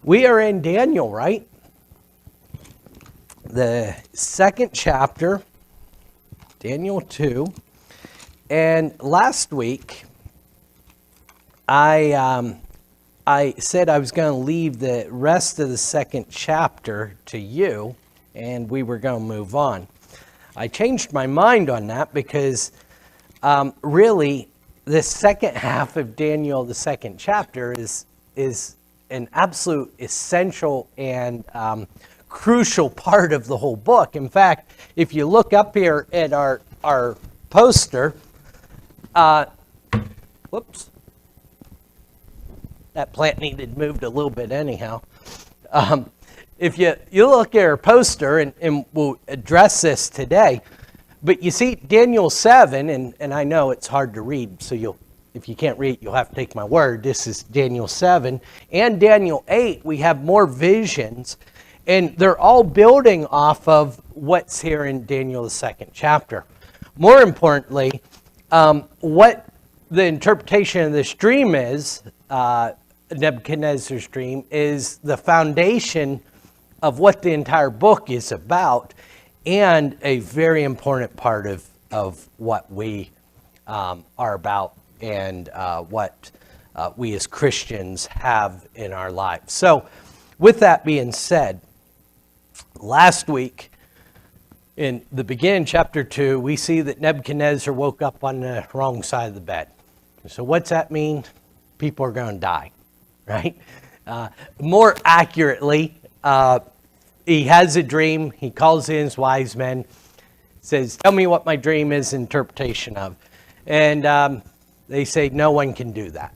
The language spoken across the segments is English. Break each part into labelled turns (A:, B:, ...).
A: We are in Daniel, right? The second chapter, Daniel 2. And last week, I said I was going to leave the rest of the second chapter to you, and we were going to move on. I changed my mind on that because really, the second half of Daniel, the second chapter, is an absolute essential and crucial part of the whole book. In fact, if you look up here at our poster, whoops, that plant needed moved a little bit anyhow. If you look at our poster, and we'll address this today, but you see Daniel 7, and I know it's hard to read, so if you can't read, you'll have to take my word. This is Daniel 7. And Daniel 8, we have more visions, and they're all building off of what's here in Daniel, the second chapter. More importantly, what the interpretation of this dream is, Nebuchadnezzar's dream, is the foundation of what the entire book is about, and a very important part of what we are about and what we as Christians have in our lives. So with that being said, last week in the beginning, chapter 2, we see that Nebuchadnezzar woke up on the wrong side of the bed. So what's that mean? People are going to die, right? More accurately, he has a dream. He calls in his wise men, says, tell me what my dream is interpretation of. And they say, no one can do that.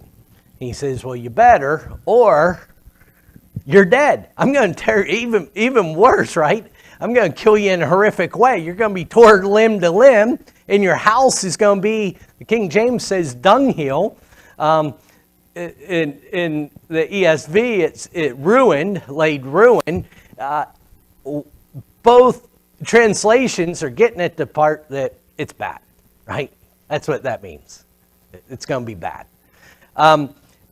A: He says, well, you better, or you're dead. I'm going to tear even worse, right? I'm going to kill you in a horrific way. You're going to be torn limb to limb, and your house is going to be, the King James says, dunghill. In the ESV, it's ruined, laid ruin. Both translations are getting at the part that it's bad, right? That's what that means. It's going to be bad.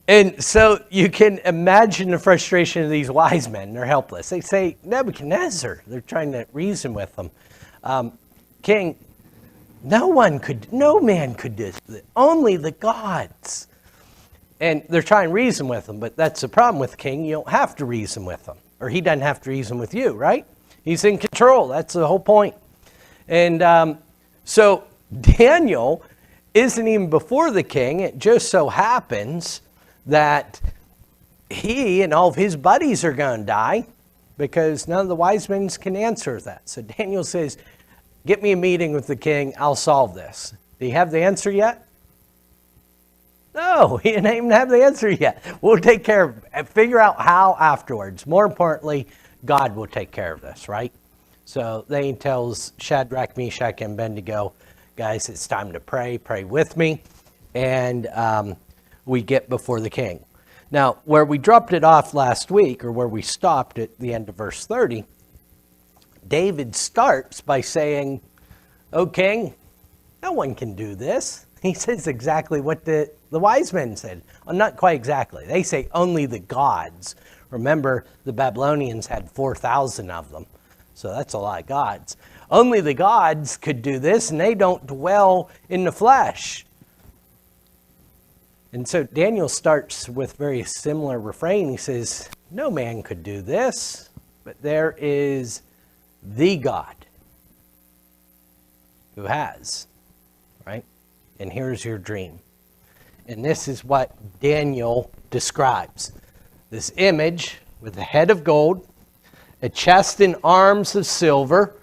A: And so you can imagine the frustration of these wise men. They're helpless. They say, Nebuchadnezzar, they're trying to reason with them. King, no man could do this. Only the gods. And they're trying to reason with them, but that's the problem with the king. You don't have to reason with him, or he doesn't have to reason with you, right? He's in control. That's the whole point. And so Daniel isn't even before the king. It just so happens that he and all of his buddies are going to die because none of the wise men can answer that. So Daniel says, get me a meeting with the king. I'll solve this. Do you have the answer yet? No, he didn't even have the answer yet. We'll take care of it. Figure out how afterwards. More importantly, God will take care of this, right? So then he tells Shadrach, Meshach, and Abednego, guys, it's time to pray. Pray with me. And we get before the king. Now, where we dropped it off last week, or where we stopped at the end of verse 30, David starts by saying, O king, no one can do this. He says exactly what the wise men said. Well, not quite exactly. They say only the gods. Remember, the Babylonians had 4,000 of them. So that's a lot of gods. Only the gods could do this, and they don't dwell in the flesh. And so Daniel starts with very similar refrain. He says, no man could do this, but there is the God who has, right? And here's your dream. And this is what Daniel describes. This image with a head of gold, a chest and arms of silver,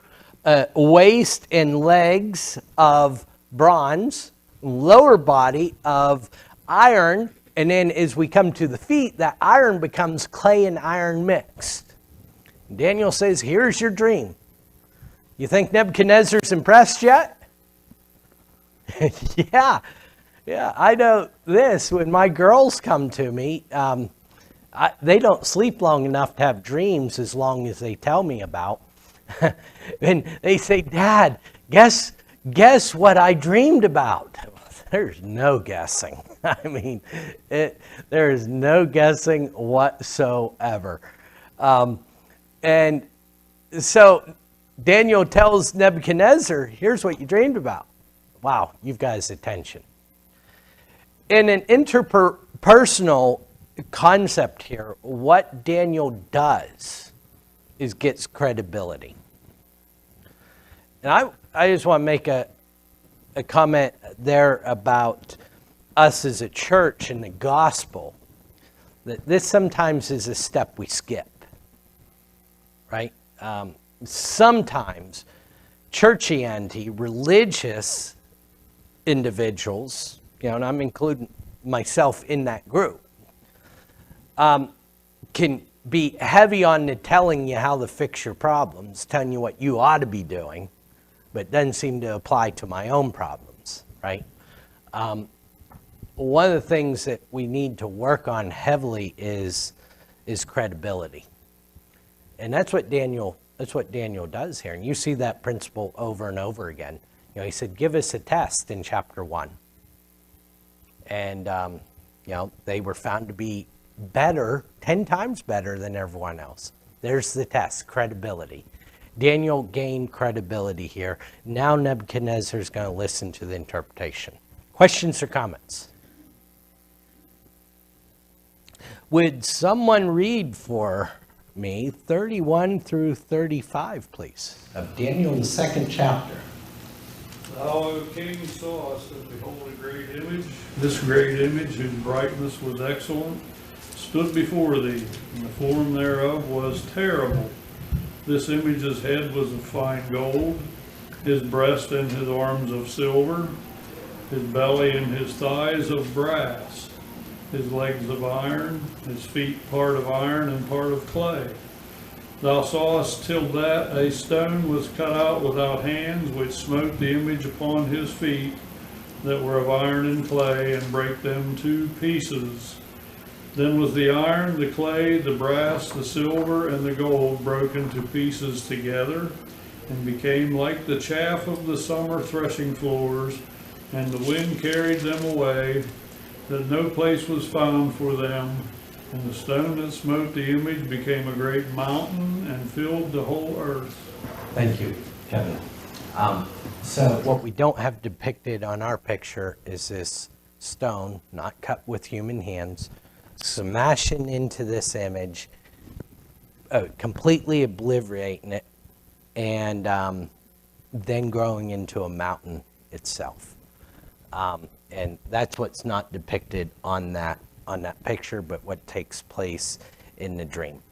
A: a waist and legs of bronze, lower body of iron, and then as we come to the feet, that iron becomes clay and iron mixed. Daniel says, here's your dream. You think Nebuchadnezzar's impressed yet? Yeah, I know this. When my girls come to me, they don't sleep long enough to have dreams as long as they tell me about. And they say, Dad, guess what I dreamed about? there's no guessing. I mean, there is no guessing whatsoever. And so Daniel tells Nebuchadnezzar, here's what you dreamed about. Wow, you've got his attention. In an interpersonal concept here, what Daniel does is gets credibility. And I just want to make a comment there about us as a church and the gospel, that this sometimes is a step we skip, right? Sometimes churchianity, religious individuals, and I'm including myself in that group, can be heavy on the telling you how to fix your problems, telling you what you ought to be doing, but doesn't seem to apply to my own problems, right? One of the things that we need to work on heavily is credibility. And that's what Daniel does here. And you see that principle over and over again. He said, give us a test in chapter 1. And, they were found to be better, 10 times better than everyone else. There's the test, credibility. Daniel gained credibility here. Now Nebuchadnezzar is going to listen to the interpretation. Questions or comments? Would someone read for me 31 through 35, please, of Daniel, the 2nd chapter?
B: Thou, O king, sawest, and behold, a great image. This great image, whose brightness was excellent, stood before thee, and the form thereof was terrible. This image's head was of fine gold, his breast and his arms of silver, his belly and his thighs of brass, his legs of iron, his feet part of iron and part of clay. Thou sawest till that a stone was cut out without hands, which smote the image upon his feet that were of iron and clay, and brake them to pieces. Then was the iron, the clay, the brass, the silver, and the gold broken to pieces together, and became like the chaff of the summer threshing floors, and the wind carried them away, that no place was found for them. And the stone that smote the image became a great mountain and filled the whole earth.
A: Thank you, Kevin. So what we don't have depicted on our picture is this stone, not cut with human hands, smashing into this image, completely obliterating it, and then growing into a mountain itself. And that's what's not depicted on that picture, but what takes place in the dream.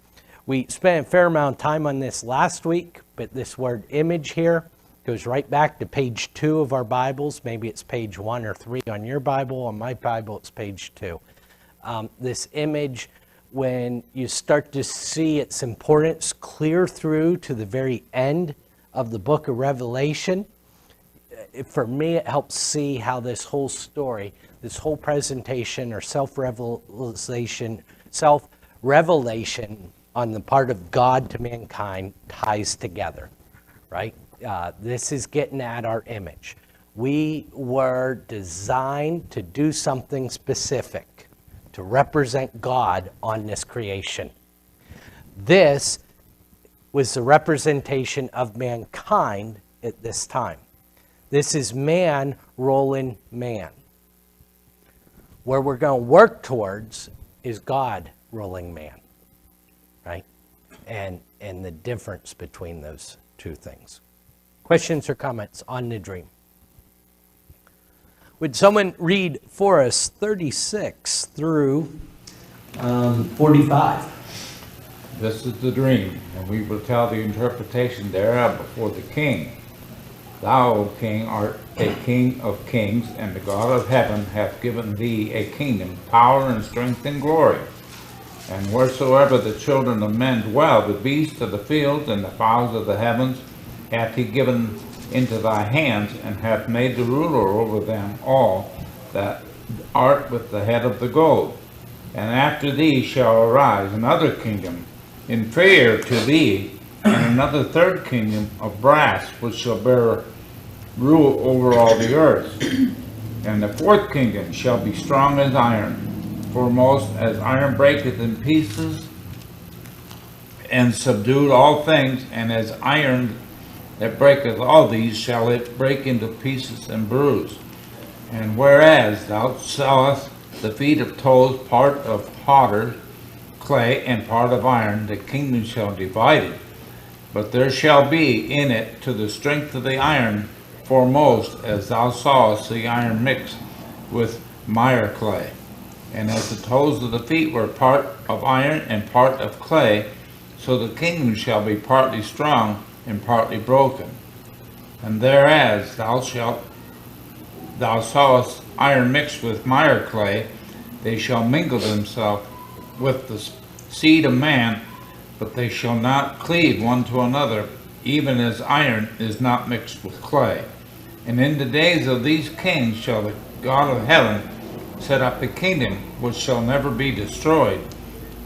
A: We spent a fair amount of time on this last week, but this word image here goes right back to page 2 of our Bibles. Maybe it's page 1 or 3 on your Bible. On my Bible, it's page 2. This image, when you start to see its importance clear through to the very end of the book of Revelation, for me, it helps see how this whole story, this whole presentation or self-revelation on the part of God to mankind ties together, right? This is getting at our image. We were designed to do something specific, to represent God on this creation. This was the representation of mankind at this time. This is man rolling man. Where we're going to work towards is God rolling man, right? And the difference between those two things. Questions or comments on the dream? Would someone read for us 36 through 45?
C: This is the dream, and we will tell the interpretation thereof before the king. Thou, O king, art a king of kings, and the God of heaven hath given thee a kingdom, power, and strength, and glory. And wheresoever the children of men dwell, the beasts of the field and the fowls of the heavens hath he given into thy hands, and hath made the ruler over them all, that art with the head of the gold. And after thee shall arise another kingdom, inferior to thee, and another third kingdom of brass, which shall bear rule over all the earth. And the fourth kingdom shall be strong as iron, foremost as iron breaketh in pieces, and subdued all things, and as iron that breaketh all these shall it break into pieces and bruise. And whereas thou sawest the feet of toes, part of potter, clay, and part of iron, the kingdom shall divide it. But there shall be in it to the strength of the iron foremost, as thou sawest the iron mixed with mire clay. And as the toes of the feet were part of iron and part of clay, so the kingdom shall be partly strong and partly broken. And thereas thou sawest iron mixed with mire clay, they shall mingle themselves with the seed of man, but they shall not cleave one to another, even as iron is not mixed with clay. And in the days of these kings shall the God of heaven set up a kingdom which shall never be destroyed,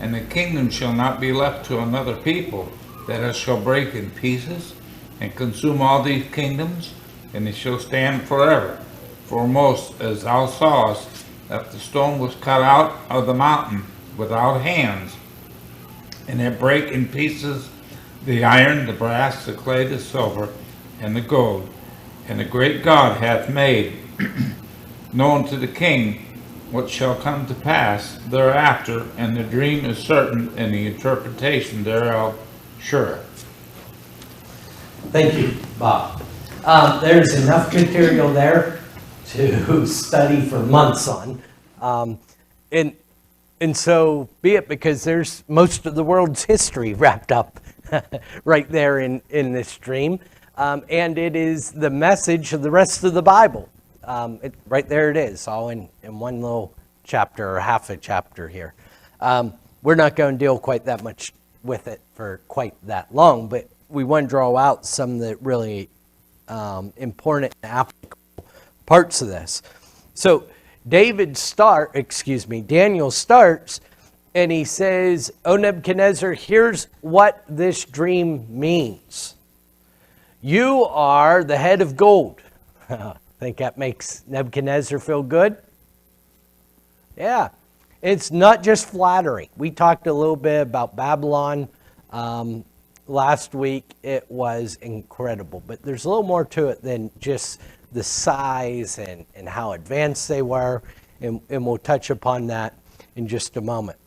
C: and the kingdom shall not be left to another people, that it shall break in pieces and consume all these kingdoms, and it shall stand forever. Foremost as thou sawest that the stone was cut out of the mountain without hands, and it brake in pieces the iron, the brass, the clay, the silver, and the gold. And the great God hath made known to the king what shall come to pass thereafter, and the dream is certain, and the interpretation thereof sure.
A: Thank you, Bob. There's enough material there to study for months on. And so be it, because there's most of the world's history wrapped up right there in this dream. And it is the message of the rest of the Bible. Right there it is, all in one little chapter or half a chapter here. We're not going to deal quite that much with it for quite that long, but we want to draw out some of the really important and applicable parts of this. So Daniel starts, and he says, "O Nebuchadnezzar, here's what this dream means. You are the head of gold." Think that makes Nebuchadnezzar feel good? Yeah. It's not just flattery. We talked a little bit about Babylon last week. It was incredible. But there's a little more to it than just the size and how advanced they were. And we'll touch upon that in just a moment.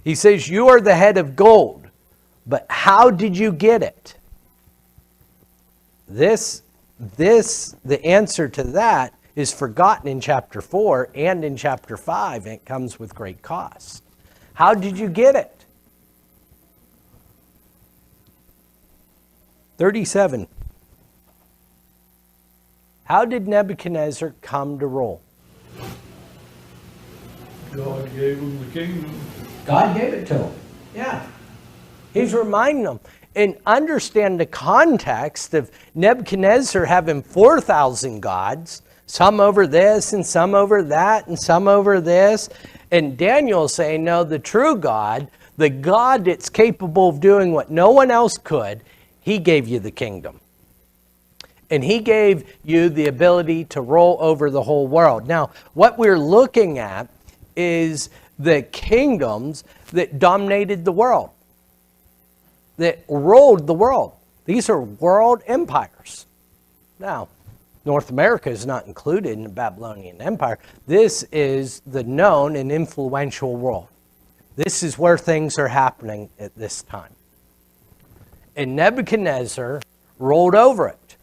A: He says, you are the head of gold. But how did you get it? The answer to that is forgotten in chapter 4 and in chapter 5, and it comes with great cost. How did you get it? 37. How did Nebuchadnezzar come to rule?
B: God gave him the kingdom.
A: God gave it to him. Yeah. He's reminding them. And understand the context of Nebuchadnezzar having 4,000 gods, some over this and some over that and some over this. And Daniel saying, no, the true God, the God that's capable of doing what no one else could, he gave you the kingdom. And he gave you the ability to roll over the whole world. Now, what we're looking at is the kingdoms that dominated the world, that ruled the world. These are world empires. Now, North America is not included in the Babylonian Empire. This is the known and influential world. This is where things are happening at this time. And Nebuchadnezzar ruled over it.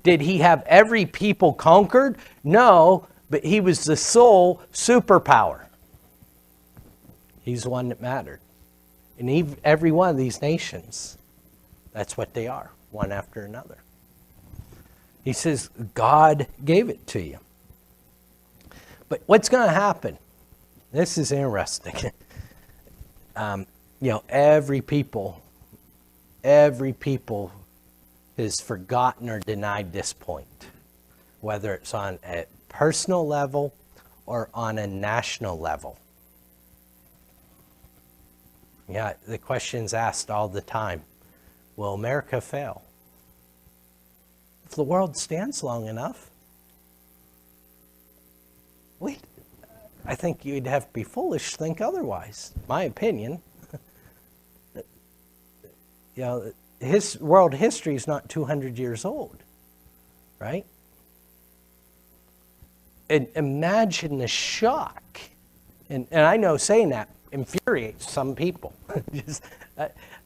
A: Did he have every people conquered? No, but he was the sole superpower. He's the one that mattered. And every one of these nations, that's what they are, one after another. He says, God gave it to you. But what's going to happen? This is interesting. Every people has forgotten or denied this point, whether it's on a personal level or on a national level. Yeah, the question's asked all the time, will America fail? If the world stands long enough. I think you'd have to be foolish to think otherwise. My opinion. World history is not 200 years old, right? And imagine the shock. And I know saying that infuriates some people.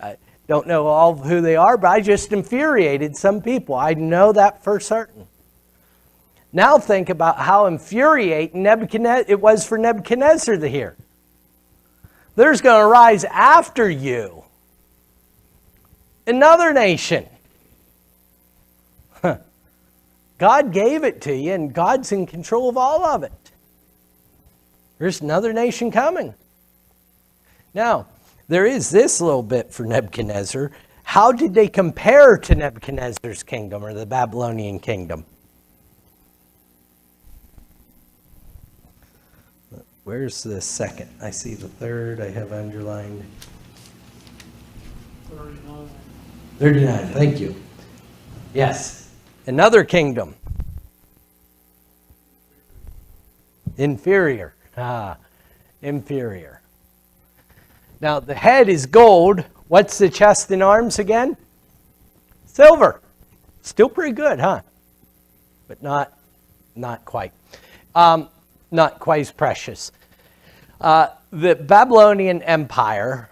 A: I don't know all who they are, but I just infuriated some people. I know that for certain. Now think about how infuriating it was for Nebuchadnezzar to hear. There's going to rise after you another nation. God gave it to you, and God's in control of all of it. There's another nation coming. Now, there is this little bit for Nebuchadnezzar. How did they compare to Nebuchadnezzar's kingdom or the Babylonian kingdom? Where's the second? I see the third. I have underlined.
B: 39.
A: 39, thank you. Yes. Another kingdom. Inferior. Inferior. Now, the head is gold. What's the chest and arms again? Silver. Still pretty good, huh? But not quite. Not quite as precious. The Babylonian Empire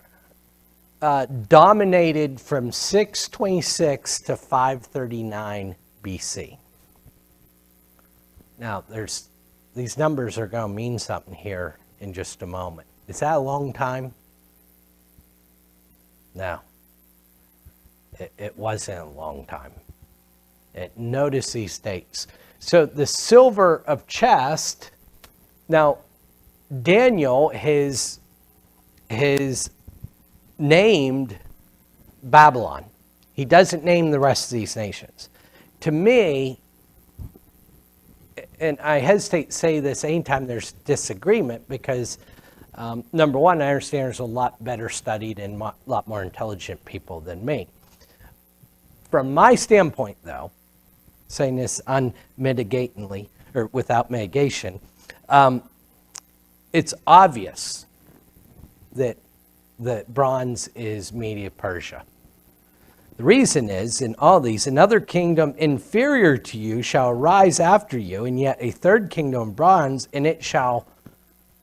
A: dominated from 626 to 539 BC. Now, these numbers are going to mean something here in just a moment. Is that a long time? No. It wasn't a long time. Notice these dates. So the silver of chest, now Daniel has named Babylon. He doesn't name the rest of these nations. To me, and I hesitate to say this anytime there's disagreement because, number one, I understand there's a lot better studied and a lot more intelligent people than me. From my standpoint, though, saying this unmitigatedly, or without mitigation, it's obvious that the bronze is Media-Persia. The reason is, in all these, another kingdom inferior to you shall arise after you, and yet a third kingdom of bronze, and it shall,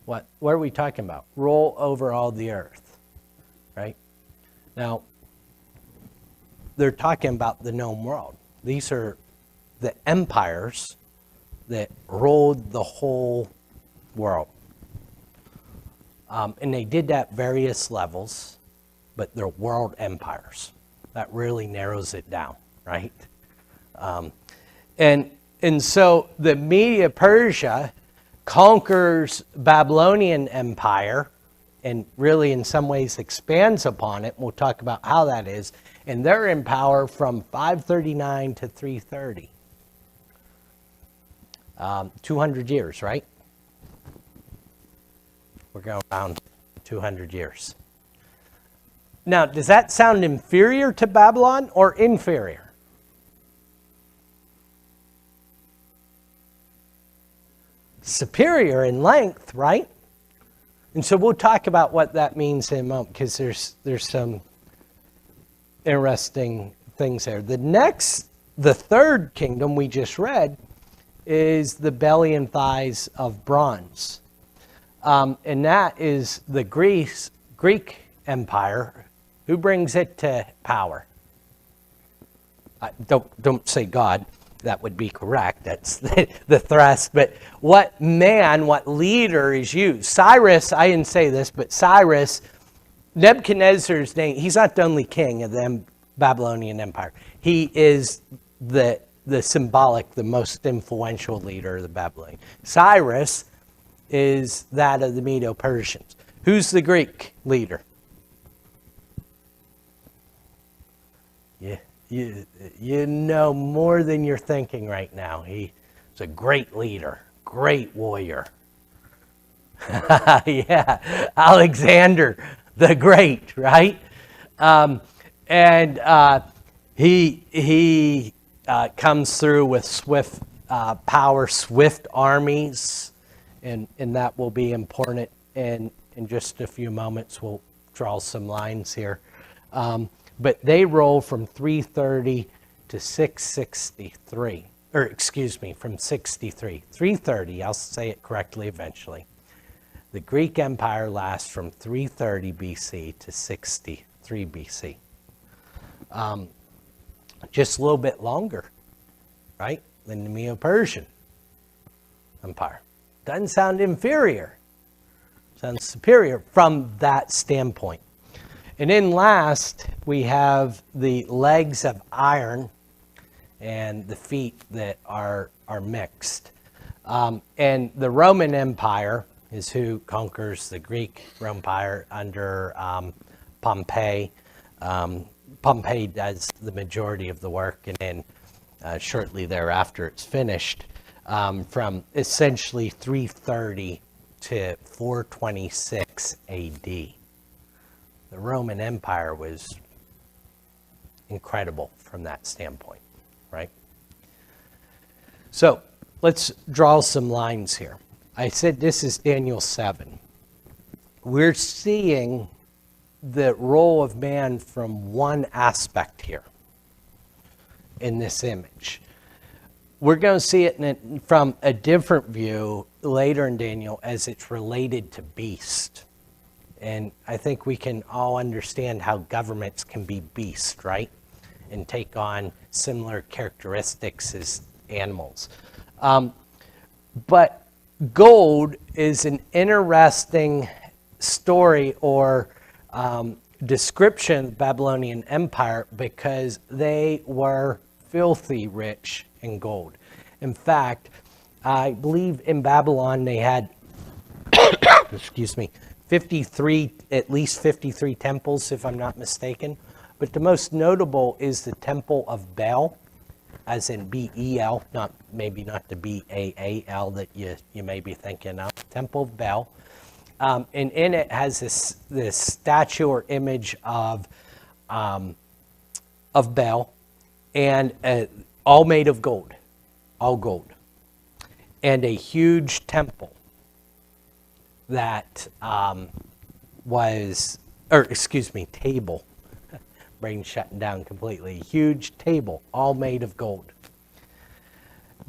A: what are we talking about? Roll over all the earth, right? Now, they're talking about the known world. These are the empires that ruled the whole world. And they did that at various levels, but they're world empires. That really narrows it down, right? And so the Media-Persia conquers Babylonian Empire and really in some ways expands upon it. We'll talk about how that is. And they're in power from 539 to 330. 200 years, right? We're going around 200 years. Now, does that sound inferior to Babylon or inferior? Superior in length, right? And so we'll talk about what that means in a moment because there's some interesting things there. The third kingdom we just read is the belly and thighs of bronze. And that is the Greek Empire. Who brings it to power? Don't say God. That would be correct. That's the thrust. But what leader is used? Cyrus, I didn't say this, but Cyrus, Nebuchadnezzar's name, he's not the only king of the Babylonian Empire. He is the symbolic, the most influential leader of the Babylonian. Cyrus is that of the Medo-Persians. Who's the Greek leader? Yeah, you know more than you're thinking right now. He's a great leader, great warrior. Yeah, Alexander the Great, right? He comes through with swift power, swift armies, and that will be important. And in just a few moments, we'll draw some lines here. But they roll from 330 to 663, or excuse me, from 63. 330, I'll say it correctly eventually. The Greek Empire lasts from 330 BC to 63 BC. Just a little bit longer, right, than the Medo-Persian Empire. Doesn't sound inferior. Sounds superior from that standpoint. And then last, we have the legs of iron and the feet that are mixed. And the Roman Empire is who conquers the Greek Empire under Pompey. Pompey does the majority of the work, and then shortly thereafter it's finished, from essentially 330 to 426 AD. The Roman Empire was incredible from that standpoint, right? So let's draw some lines here. I said this is Daniel 7. We're seeing the role of man from one aspect here in this image. We're going to see it from a different view later in Daniel as it's related to beast. And I think we can all understand how governments can be beast, right? And take on similar characteristics as animals. But gold is an interesting story or description of the Babylonian Empire because they were filthy rich in gold. In fact, I believe in Babylon they had, excuse me, 53, at least 53 temples, if I'm not mistaken. But the most notable is the Temple of Baal, as in B-E-L, maybe not the B-A-A-L that you may be thinking of. Temple of Baal. And in it has this statue or image of Baal, and all made of gold, all gold. And a huge temple that table. Brain shutting down completely. Huge table, all made of gold.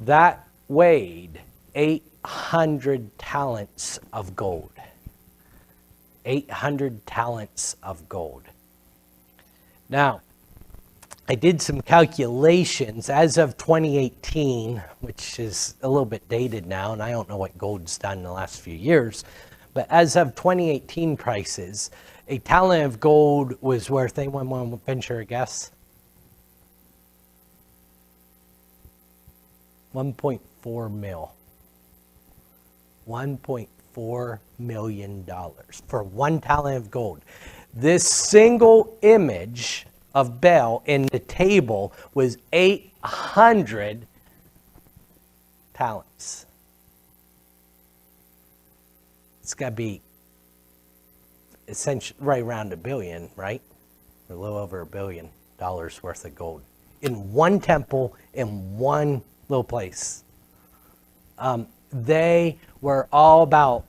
A: That weighed 800 talents of gold. 800 talents of gold. Now, I did some calculations as of 2018, which is a little bit dated now, and I don't know what gold's done in the last few years, but as of 2018 prices, a talent of gold was worth, anyone want to venture a guess? $1.4 million. $1.4 million for one talent of gold. This single image of Baal in the table was 800 talents. It's got to be essentially right around $1 billion, right? A little over $1 billion worth of gold in one temple in one little place. They were all about,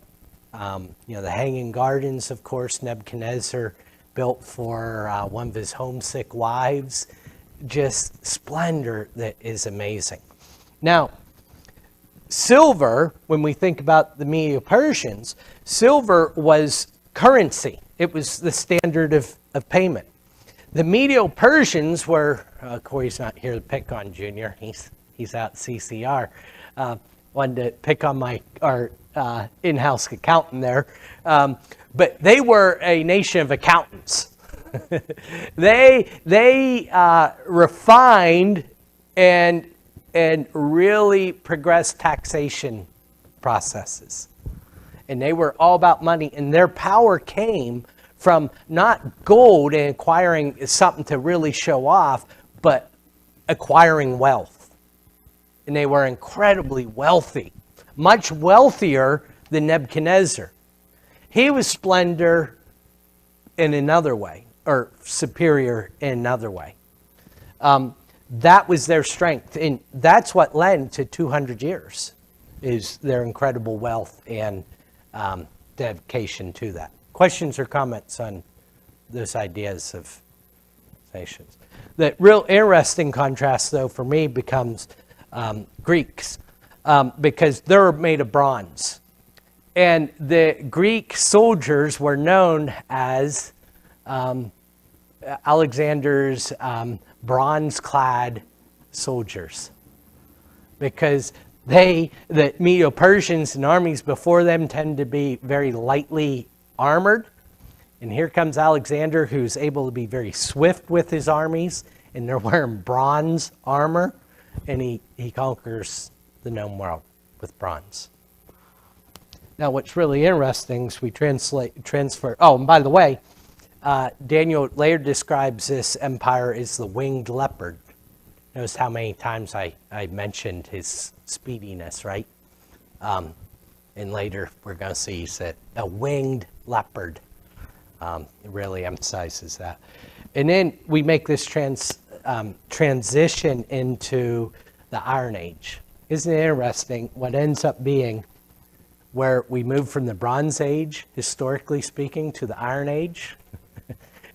A: the Hanging Gardens, of course, Nebuchadnezzar built for one of his homesick wives. Just splendor that is amazing. Now, silver, when we think about the Medo-Persians, silver was currency. It was the standard of payment. The Medo-Persians were, Corey's not here to pick on Junior. He's out at CCR. Wanted to pick on our in-house accountant there. But they were a nation of accountants. They refined and really progressed taxation processes. And they were all about money, and their power came from not gold and acquiring something to really show off, but acquiring wealth. And they were incredibly wealthy, much wealthier than Nebuchadnezzar. He was splendor in another way, or superior in another way. That was their strength, and that's what led to 200 years. is their incredible wealth and dedication to that. Questions or comments on those ideas of nations? The real interesting contrast, though, for me becomes Greeks, because they're made of bronze. And the Greek soldiers were known as Alexander's bronze-clad soldiers, because the Medo-Persians and armies before them tend to be very lightly armored. And here comes Alexander, who's able to be very swift with his armies, and they're wearing bronze armor, and he conquers the known world with bronze. Now, what's really interesting is we transfer. Oh, and by the way, Daniel later describes this empire as the winged leopard. Notice how many times I mentioned his speediness, right? And later we're going to see he's a winged leopard. It really emphasizes that. And then we make this transition into the Iron Age. Isn't it interesting what ends up being where we move from the Bronze Age, historically speaking, to the Iron Age,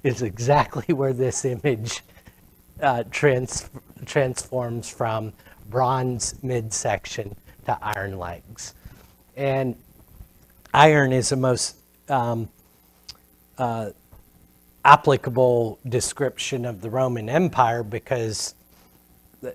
A: is exactly where this image transforms from bronze midsection to iron legs. And iron is the most applicable description of the Roman Empire, because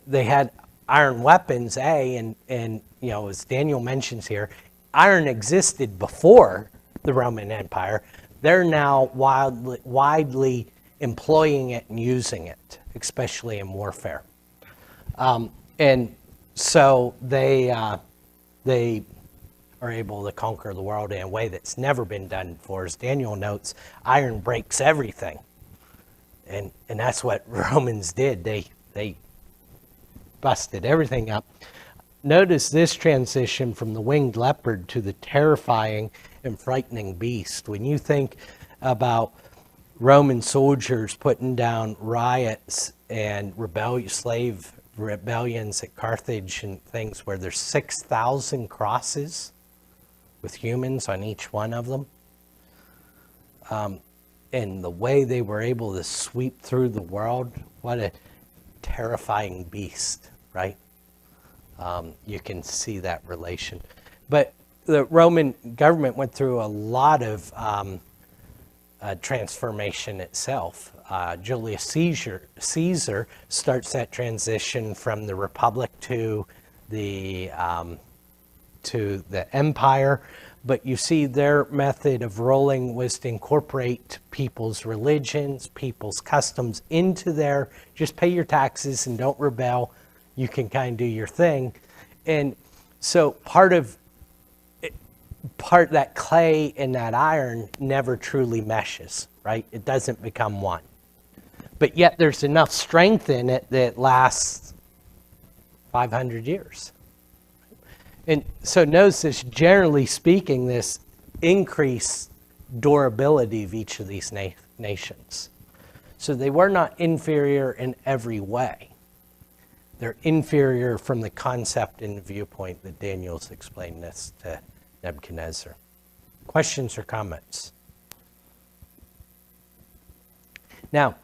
A: they had iron weapons, and you know, as Daniel mentions here, iron existed before the Roman Empire. They're now widely employing it and using it, especially in warfare. And so they are able to conquer the world in a way that's never been done before. As Daniel notes, iron breaks everything. And that's what Romans did. They busted everything up. Notice this transition from the winged leopard to the terrifying and frightening beast. When you think about Roman soldiers putting down riots and slave rebellions at Carthage and things where there's 6,000 crosses with humans on each one of them, and the way they were able to sweep through the world, what a terrifying beast, right? You can see that relation. But the Roman government went through a lot of transformation itself. Julius Caesar starts that transition from the Republic to the empire. But you see their method of ruling was to incorporate people's religions, people's customs into their, just pay your taxes and don't rebel. You can kind of do your thing. And so part of that clay and that iron never truly meshes, right? It doesn't become one. But yet there's enough strength in it that lasts 500 years. And so notice this, generally speaking, this increased durability of each of these nations. So they were not inferior in every way. They're inferior from the concept and the viewpoint that Daniel's explained this to Nebuchadnezzar. Questions or comments? Now,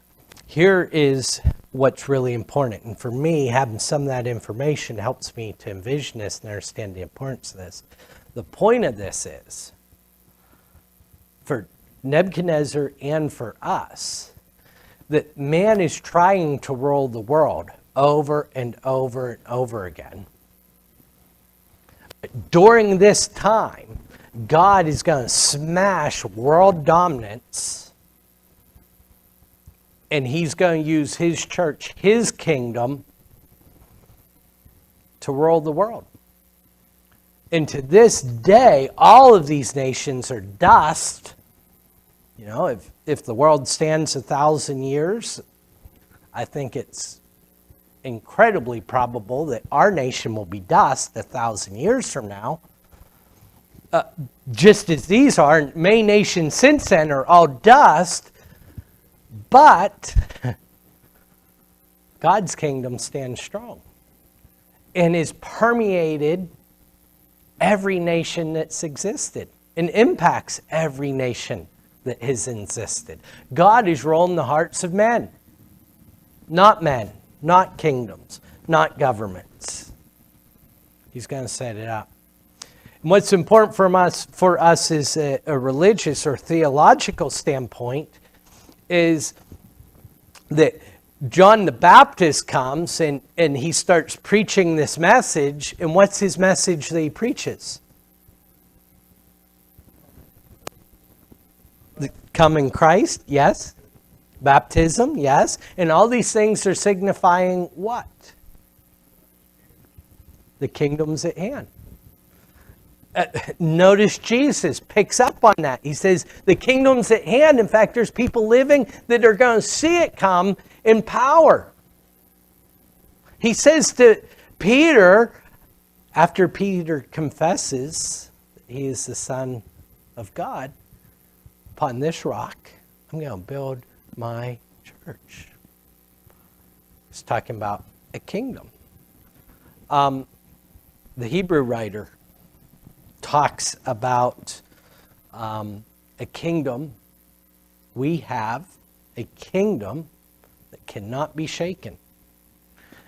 A: here is what's really important. And for me, having some of that information helps me to envision this and understand the importance of this. The point of this is, for Nebuchadnezzar and for us, that man is trying to rule the world over and over and over again. During this time, God is going to smash world dominance, and he's going to use his church, his kingdom, to rule the world. And to this day, all of these nations are dust. You know, if the world stands 1,000 years, I think it's incredibly probable that our nation will be dust 1,000 years from now. Just as these are, many nations since then are all dust, but God's kingdom stands strong and is permeated every nation that's existed and impacts every nation that has existed. God is ruling the hearts of men, not kingdoms, not governments. He's going to set it up. And what's important for us is a religious or theological standpoint is that John the Baptist comes and he starts preaching this message. And what's his message that he preaches? The coming Christ, yes. Baptism, yes. And all these things are signifying what? The kingdom's at hand. Notice Jesus picks up on that. He says, the kingdom's at hand. In fact, there's people living that are going to see it come in power. He says to Peter, after Peter confesses that he is the Son of God, upon this rock, I'm going to build my church. He's talking about a kingdom. The Hebrew writer talks about a kingdom. We have a kingdom that cannot be shaken.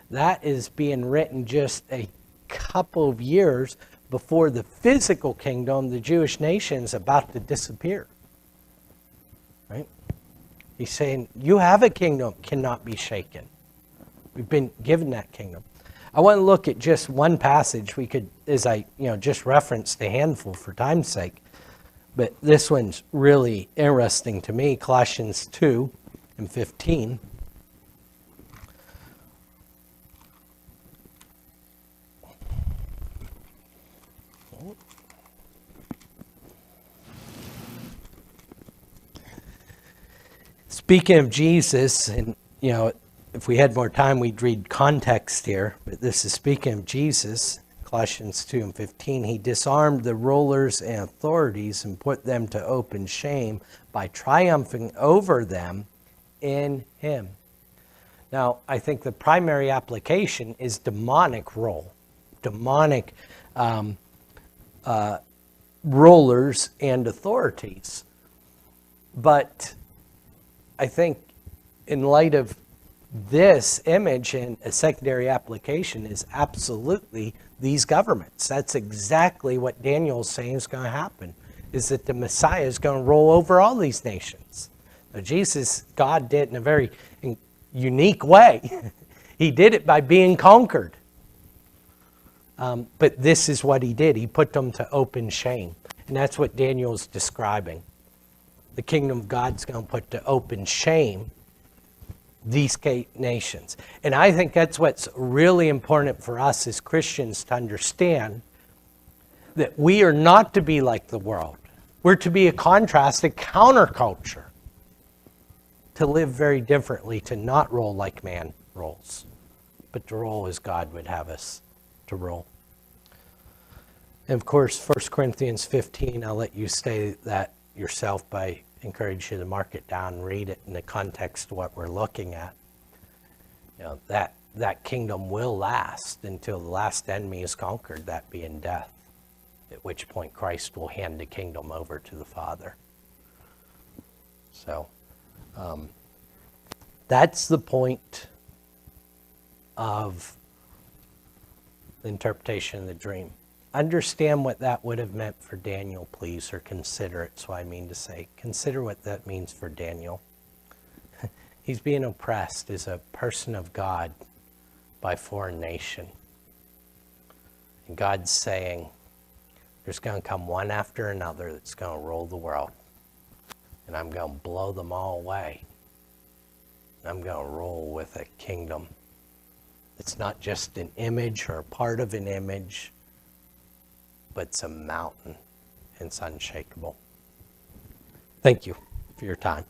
A: That is being written just a couple of years before the physical kingdom, the Jewish nation, is about to disappear. Right? He's saying, you have a kingdom, cannot be shaken. We've been given that kingdom. I want to look at just one passage. We could, as I just referenced a handful for time's sake, but this one's really interesting to me. Colossians 2:15. Speaking of Jesus, and if we had more time, we'd read context here, but this is speaking of Jesus, Colossians 2:15. He disarmed the rulers and authorities and put them to open shame by triumphing over them in him. Now, I think the primary application is demonic rule, demonic rulers and authorities. But I think in light of this image, and a secondary application is absolutely these governments. That's exactly what Daniel's saying is going to happen, is that the Messiah is going to roll over all these nations. Now, Jesus, God did in a very unique way. He did it by being conquered. But this is what he did. He put them to open shame. And that's what Daniel's describing. The kingdom of God's going to put to open shame these nations. And I think that's what's really important for us as Christians to understand, that we are not to be like the world. We're to be a contrast, a counterculture, to live very differently, to not roll like man rolls, but to roll as God would have us to roll. And of course, 1 Corinthians 15, I'll let you say that yourself, by encourage you to mark it down and read it in the context of what we're looking at. That kingdom will last until the last enemy is conquered, that being death, at which point Christ will hand the kingdom over to the Father. So that's the point of the interpretation of the dream. Understand what that would have meant for Daniel, please, or consider it. So I mean to say, consider what that means for Daniel. He's being oppressed as a person of God by a foreign nation. And God's saying, there's going to come one after another that's going to rule the world. And I'm going to blow them all away. I'm going to rule with a kingdom. It's not just an image or a part of an image, but it's a mountain, and it's unshakable. Thank you for your time.